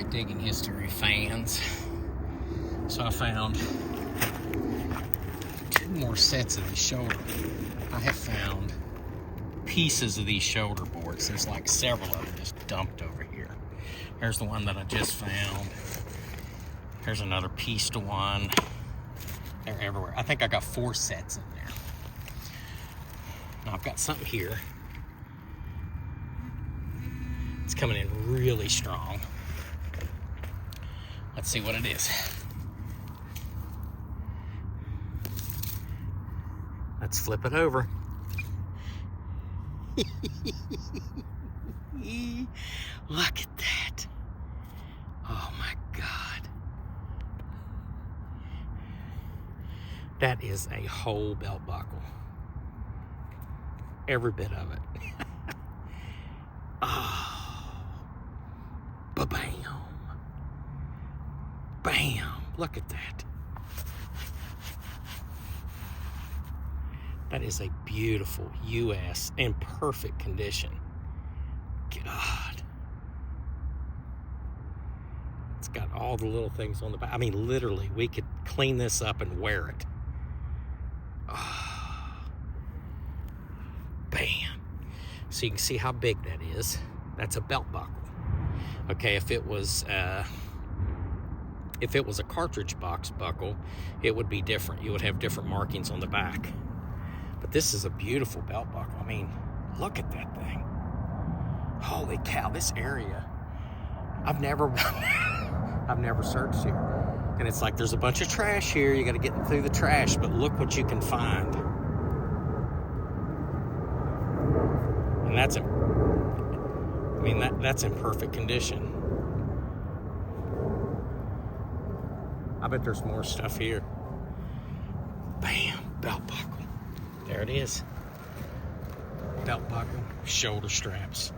digging history, fans. So I found 2 more sets of these shoulder. I have found pieces of these shoulder boards. There's like several of them just dumped over here. Here's the one that I just found. Here's another piece to one. They're everywhere. I think I got 4 sets in there. Now I've got something here. It's coming in really strong. Let's see what it is. Let's flip it over. Look at that. Oh my God. That is a whole belt buckle. Every bit of it. Oh. Ba-bam. Bam. Look at that. That is a beautiful US in perfect condition. God. It's got all the little things on the back. I mean, literally, we could clean this up and wear it. Oh. Bam. So you can see how big that is. That's a belt buckle. Okay, if it was a cartridge box buckle, it would be different. You would have different markings on the back. But this is a beautiful belt buckle. I mean, look at that thing. Holy cow, this area. I've never searched here. And it's like there's a bunch of trash here. You got to get through the trash, but look what you can find. And that's in perfect condition. I bet there's more stuff here. Bam, belt buckle. There it is. Belt buckle, shoulder straps.